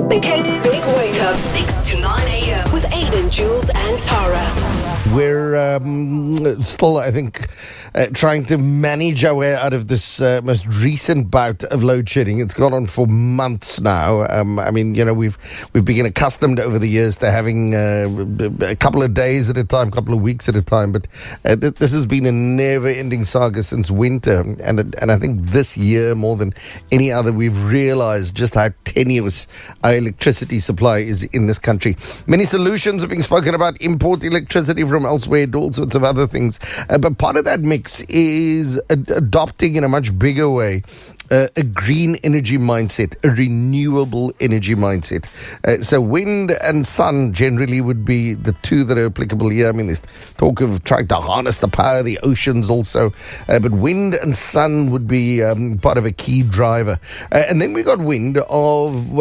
The Cape's Big Wake Up, 6 to 9 a.m. with Aden, Jules and Tara. We're still, I think, trying to manage our way out of this most recent bout of load shedding. It's gone on for months now. I mean, you know, we've been accustomed over the years to having a couple of days at a time, a couple of weeks at a time. But this has been a never-ending saga since winter. And I think this year, more than any other, we've realized just how tenuous our electricity supply is in this country. Many solutions are being spoken about: import electricity from elsewhere, all sorts of other things. But part of that mix is adopting in a much bigger way a green energy mindset, a renewable energy mindset. So wind and sun generally would be the two that are applicable here. I mean, there's talk of trying to harness the power of the oceans also. But wind and sun would be part of a key driver. And then we got wind of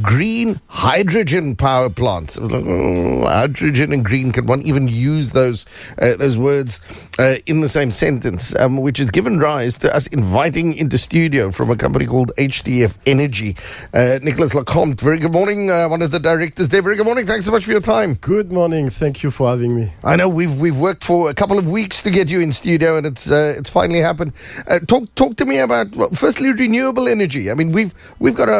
green hydrogen power plants. Hydrogen and green, can one even use those words in the same sentence? Which has given rise to us inviting into studio from a company called HDF Energy. Nicolas Lecomte, very good morning. One of the directors there. Very good morning. Thanks so much for your time. Good morning. Thank you for having me. I know we've worked for a couple of weeks to get you in studio, and it's finally happened. Talk to me about, well, firstly, renewable energy. I mean, we've got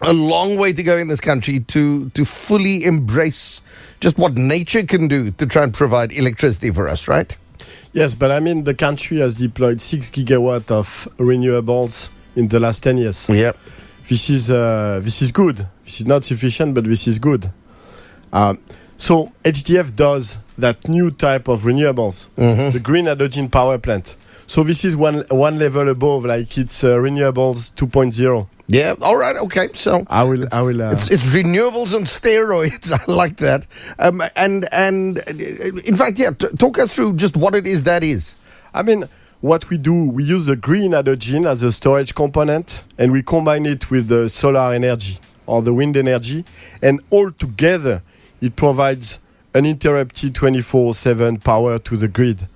a long way to go in this country to fully embrace just what nature can do to try and provide electricity for us, right? Yes, but I mean, the country has deployed 6 gigawatts of renewables in the last 10 years. Yep. This is good. This is not sufficient, but this is good. So HDF does that new type of renewables, the green hydrogen power plant. So this is one level above, like it's renewables 2.0. Yeah. All right. Okay. So I will. It's renewables on steroids. I like that. And in fact, yeah. Talk us through just what it is that is. I mean, what we do, we use the green hydrogen as a storage component, and we combine it with the solar energy or the wind energy, and all together, it provides uninterrupted 24/7 power to the grid.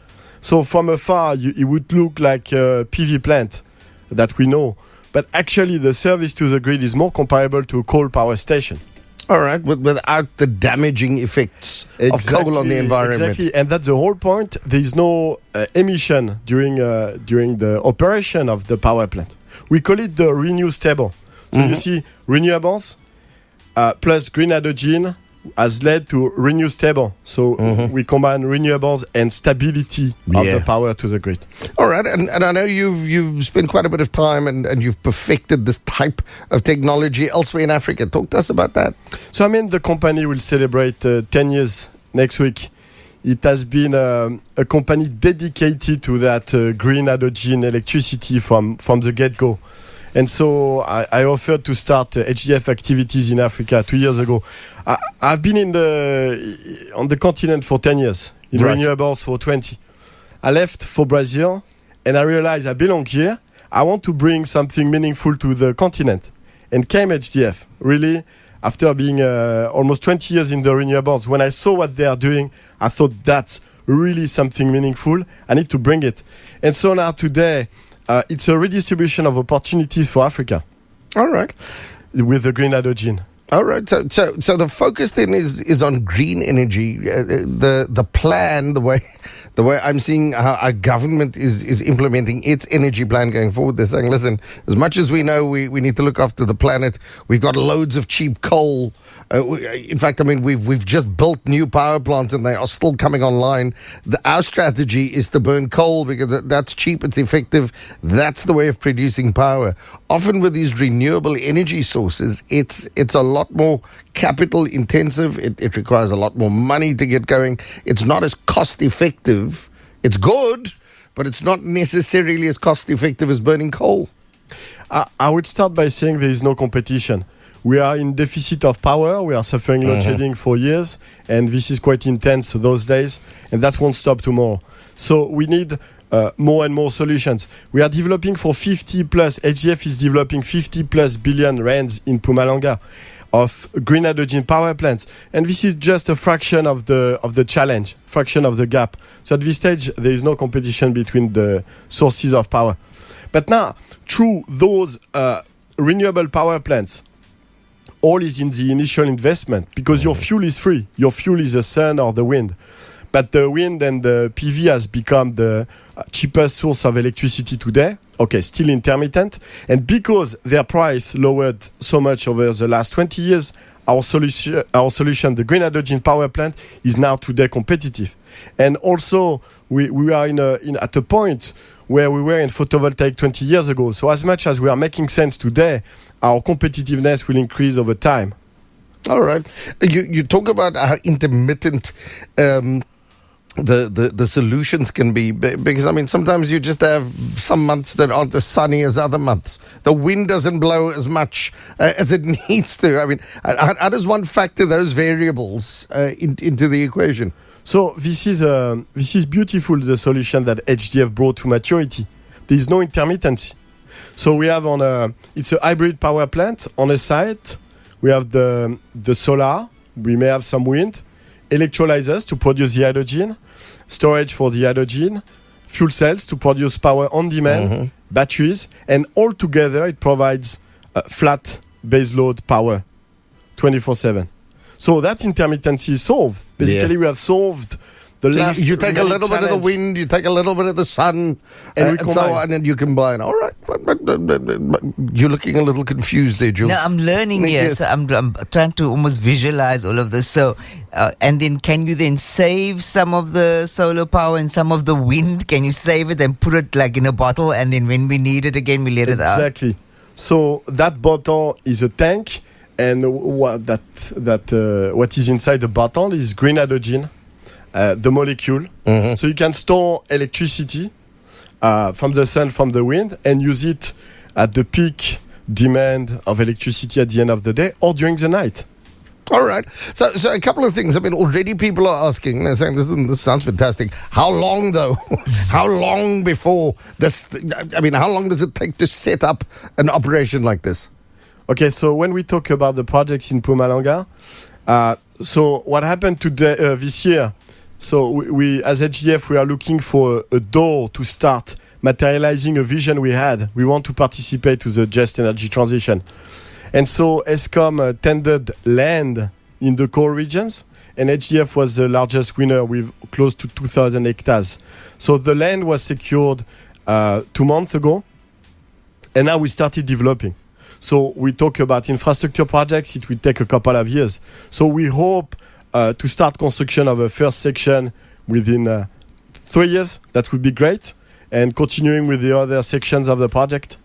So from afar, it would look like a PV plant that we know. But actually, the service to the grid is more comparable to a coal power station. All right, without the damaging effects of coal on the environment. Exactly, and that's the whole point. There is no emission during the operation of the power plant. We call it the Renewstable. So you see, renewables plus green hydrogen has led to Renewstable. So we combine renewables and stability of the power to the grid. All right, and I know you've spent quite a bit of time and you've perfected this type of technology elsewhere in Africa. Talk to us about that. So I mean, the company will celebrate 10 years next week. It has been a company dedicated to that green hydrogen electricity from the get-go. And so I offered to start HDF activities in Africa 2 years ago. I've been on the continent for 10 years, in renewables for 20. I left for Brazil, and I realized I belong here. I want to bring something meaningful to the continent. And came HDF, really, after being almost 20 years in the renewables. When I saw what they are doing, I thought that's really something meaningful. I need to bring it. And so now today, it's a redistribution of opportunities for Africa. All right. With the green hydrogen. All right. So the focus then is on green energy. The plan, the way I'm seeing how our government is implementing its energy plan going forward. They're saying, listen, as much as we know we need to look after the planet, we've got loads of cheap coal. In fact, I mean, we've just built new power plants and they are still coming online. Our strategy is to burn coal because that's cheap, it's effective. That's the way of producing power. Often with these renewable energy sources, it's a lot more capital intensive. It requires a lot more money to get going. It's not as cost effective. It's good, but it's not necessarily as cost effective as burning coal. I would start by saying there is no competition. We are in deficit of power. We are suffering load shedding for years, and this is quite intense those days, and that won't stop tomorrow. So we need more and more solutions. We are developing for 50 plus, HDF is developing 50 plus billion rands in Mpumalanga of green hydrogen power plants. And this is just a fraction of the challenge, fraction of the gap. So at this stage, there is no competition between the sources of power. But now, through those renewable power plants, all is in the initial investment, because your fuel is free. Your fuel is the sun or the wind. But the wind and the PV has become the cheapest source of electricity today. Okay, still intermittent. And because their price lowered so much over the last 20 years, our solution, the green hydrogen power plant, is now today competitive. And also, we are at a point where we were in photovoltaic 20 years ago. So as much as we are making sense today, our competitiveness will increase over time. All right. You talk about how intermittent the solutions can be, because I mean sometimes you just have some months that aren't as sunny as other months. The wind doesn't blow as much as it needs to. I mean, how does one factor those variables into the equation? So this is beautiful, the solution that HDF brought to maturity. There is no intermittency. So we have it's a hybrid power plant on a site. We have the solar. We may have some wind, electrolyzers to produce the hydrogen, storage for the hydrogen, fuel cells to produce power on demand, batteries, and all together it provides flat baseload power 24/7. So that intermittency is solved. Basically, we have solved the last. You take a little bit of the wind, you take a little bit of the sun, and so on, and you combine. All right, but you're looking a little confused there, Jules. No, I'm learning here. Yes. So I'm trying to almost visualize all of this. So, and then can you then save some of the solar power and some of the wind? Can you save it and put it like in a bottle, and then when we need it again, we let it out? Exactly. So that bottle is a tank, and what is inside the bottle is green hydrogen. The molecule. So you can store electricity from the sun, from the wind, and use it at the peak demand of electricity at the end of the day or during the night. All right. So a couple of things. I mean, already people are asking, they're saying, this sounds fantastic. How long, though? How long before this? I mean, how long does it take to set up an operation like this? Okay, so when we talk about the projects in Mpumalanga, so what happened today, this year, so we as HDF, we are looking for a door to start materializing a vision we had. We want to participate to the just energy transition. And so ESCOM tendered land in the core regions, and HDF was the largest winner with close to 2,000 hectares. So the land was secured 2 months ago, and now we started developing. So we talk about infrastructure projects, it will take a couple of years. So we hope to start construction of a first section within 3 years. That would be great. And continuing with the other sections of the project.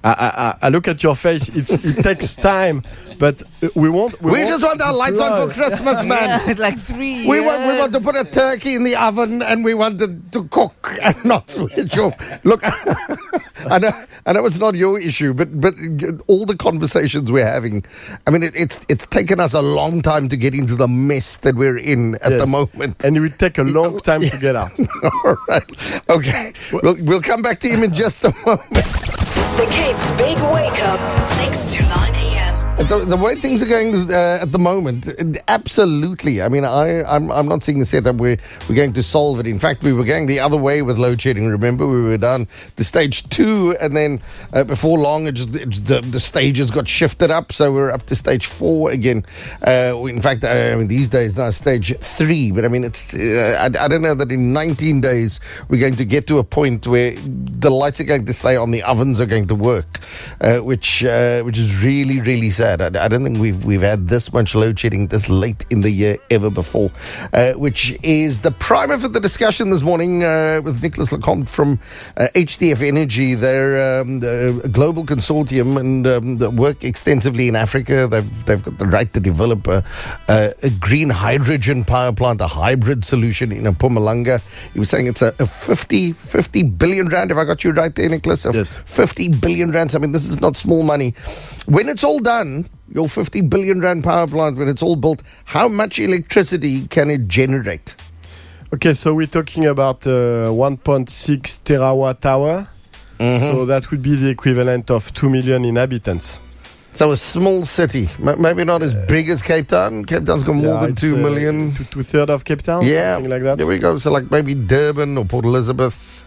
I look at your face. It takes time, but we just want our lights on for Christmas, man. Yeah, like 3 years. We want to put a turkey in the oven, and we want to cook and not switch off. Look, I know it's not your issue, but all the conversations we're having, I mean, it's taken us a long time to get into the mess that we're in at the moment, and it will take a long time to get out. All right, okay, we'll come back to him in just a moment. The Cape's Big Wake Up, 6 to 9 a.m. The way things are going at the moment, absolutely. I mean, I'm not seeing a setup where we're going to solve it. In fact, we were going the other way with load shedding. Remember, we were down to stage 2, and then before long, the stages got shifted up, so we're up to stage 4 again. In fact, I mean, these days now stage 3. But I mean, it's I don't know that in 19 days we're going to get to a point where the lights are going to stay on, the ovens are going to work, which is really, really sad. I don't think we've had this much load shedding this late in the year ever before, which is the primer for the discussion this morning with Nicolas Lecomte from HDF Energy. They're a global consortium and work extensively in Africa. They've got the right to develop a green hydrogen power plant, a hybrid solution in Mpumalanga. He was saying it's a 50 billion rand, if I got you right there, Nicolas. Yes. 50 billion rands. I mean, this is not small money. When it's all done, your 50 billion rand power plant, when it's all built, how much electricity can it generate? Okay, so we're talking about 1.6 terawatt hour. So that would be the equivalent of 2 million inhabitants. So a small city, maybe not as big as Cape Town. Cape Town's got more than 2 million. Two-thirds of Cape Town, something like that. There we go. So like maybe Durban or Port Elizabeth.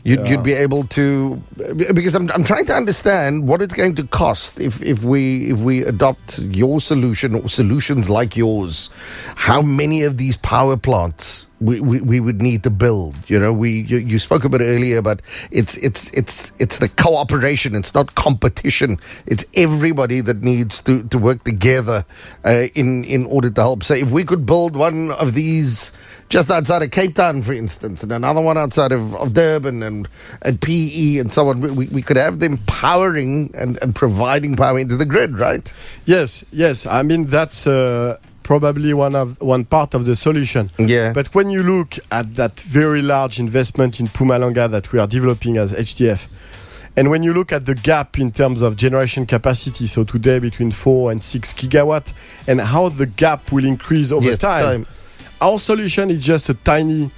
You'd be able to, because I'm trying to understand what it's going to cost if we adopt your solution or solutions like yours. How many of these power plants we would need to build? You spoke a bit earlier, but it's the cooperation. It's not competition. It's everybody that needs to work together in order to help. So if we could build one of these just outside of Cape Town, for instance, and another one outside of Durban and PE and so on, we could have them powering and providing power into the grid, right? Yes. I mean, that's probably one part of the solution. Yeah. But when you look at that very large investment in Mpumalanga that we are developing as HDF, and when you look at the gap in terms of generation capacity, so today between 4 and 6 gigawatt, and how the gap will increase over time. Our solution is just a tiny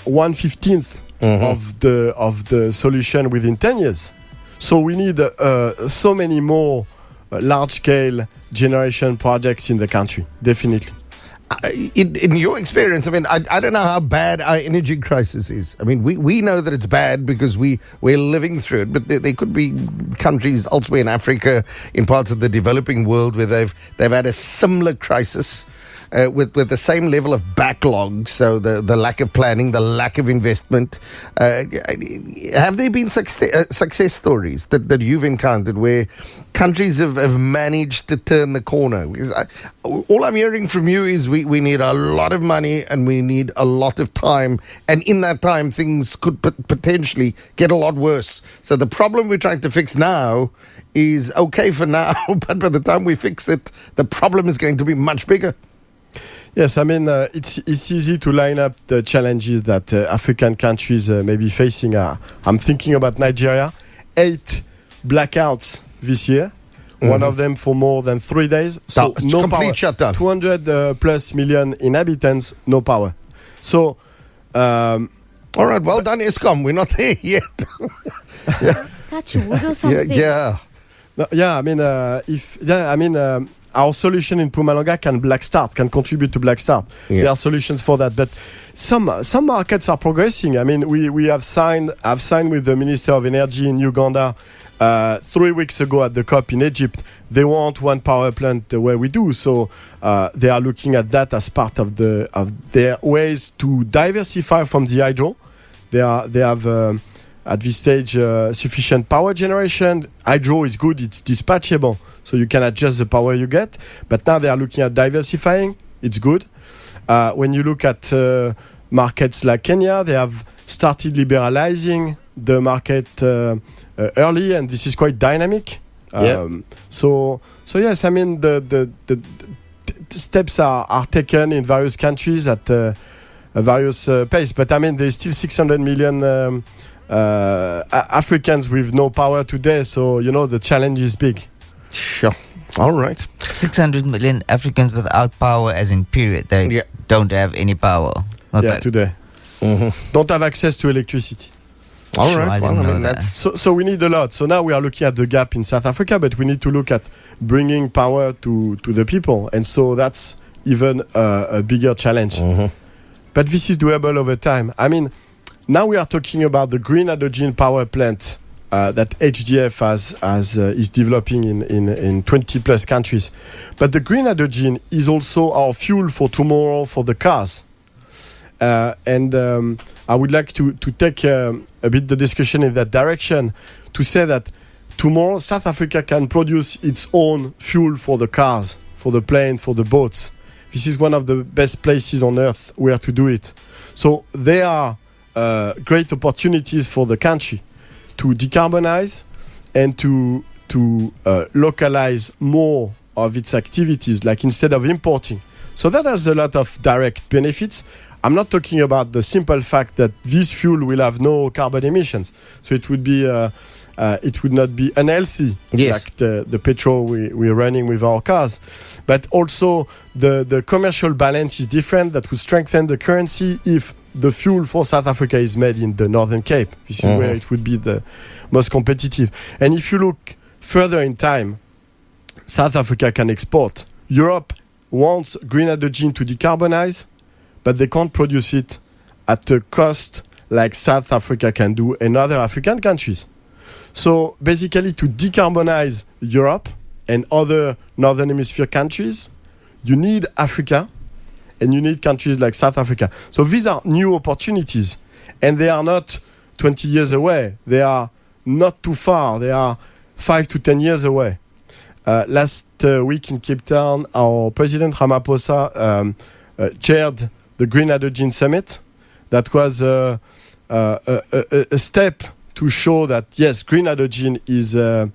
1/15 of the solution within 10 years. So we need so many more large-scale generation projects in the country, definitely. In your experience, I mean, I don't know how bad our energy crisis is. I mean, we know that it's bad because we're living through it, but there could be countries elsewhere in Africa, in parts of the developing world, where they've had a similar crisis. With the same level of backlog, so the lack of planning, the lack of investment. Have there been success stories that you've encountered where countries have managed to turn the corner? Because all I'm hearing from you is we need a lot of money and we need a lot of time. And in that time, things could potentially get a lot worse. So the problem we're trying to fix now is okay for now, but by the time we fix it, the problem is going to be much bigger. Yes, I mean, it's easy to line up the challenges that African countries may be facing. I'm thinking about Nigeria. 8 blackouts this year. One of them for more than 3 days. So no complete power. shutdown. 200 plus million inhabitants, no power. So, all right, well done, Eskom. We're not there yet. Touch wood or something. Yeah. no, yeah, I mean, our solution in Mpumalanga can contribute to Black Start. Yeah. There are solutions for that, but some markets are progressing. I mean, we have signed with the Minister of Energy in Uganda 3 weeks ago at the COP in Egypt. They want one power plant the way we do, so they are looking at that as part of their ways to diversify from the hydro. They have at this stage sufficient power generation. Hydro is good; it's dispatchable, so you can adjust the power you get. But now they are looking at diversifying. It's good. When you look at markets like Kenya, they have started liberalizing the market early, and this is quite dynamic. So yes, I mean the steps are taken in various countries at various pace. But I mean, there's still 600 million Africans with no power today, so the challenge is big. Sure. All right. 600 million Africans without power, as in period. They don't have any power. Today. Don't have access to electricity. All Sure, right. I didn't know that. So we need a lot. So now we are looking at the gap in South Africa, but we need to look at bringing power to the people. And so that's even a bigger challenge. But this is doable over time. I mean, now we are talking about the green hydrogen power plant that HDF is developing in 20 plus countries. But the green hydrogen is also our fuel for tomorrow for the cars. And I would like to take a bit the discussion in that direction to say that tomorrow South Africa can produce its own fuel for the cars, for the planes, for the boats. This is one of the best places on earth where to do it. So there are great opportunities for the country to decarbonize and to localize more of its activities, like instead of importing. So that has a lot of direct benefits. I'm not talking about the simple fact that this fuel will have no carbon emissions. So it would be, it would not be unhealthy, like the petrol we're running with our cars. But also the commercial balance is different. That would strengthen the currency if the fuel for South Africa is made in the Northern Cape. This is where it would be the most competitive. And if you look further in time, South Africa can export. Europe wants green hydrogen to decarbonize, but they can't produce it at a cost like South Africa can do and other African countries. So basically, to decarbonize Europe and other Northern Hemisphere countries, you need Africa and you need countries like South Africa. So these are new opportunities, and they are not 20 years away. They are not too far. They are 5 to 10 years away. Last week in Cape Town, our President Ramaphosa chaired the Green Hydrogen Summit. That was a step to show that, yes, green hydrogen is a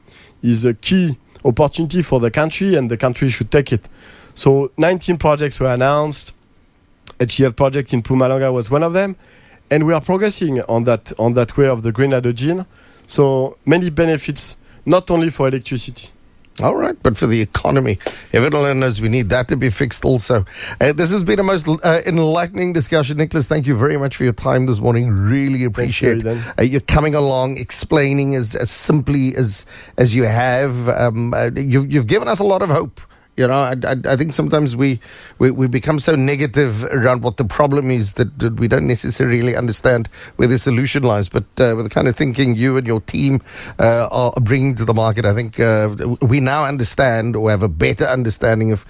key opportunity for the country, and the country should take it. So 19 projects were announced. HDF project in Mpumalanga was one of them. And we are progressing on that way of the green hydrogen. So many benefits, not only for electricity. All right, but for the economy. Everyone knows we need that to be fixed also. This has been a most enlightening discussion. Nicolas, thank you very much for your time this morning. Really appreciate you coming along, explaining as simply as you have. You've given us a lot of hope. You know, I think sometimes we become so negative around what the problem is that we don't necessarily understand where the solution lies. But with the kind of thinking you and your team are bringing to the market, I think we now understand, or have a better understanding of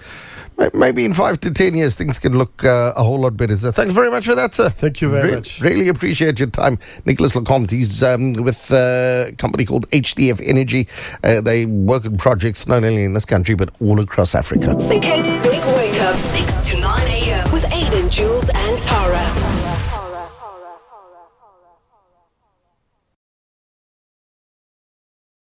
maybe in 5 to 10 years things can look a whole lot better. So thanks very much for that, sir. Thank you very much. Really appreciate your time. Nicolas Lecomte, he's with a company called HDF Energy. They work on projects not only in this country but all across Africa. The Cape's Big Wake Up, 6 to 9 a.m. with Aden, Jules and Tara.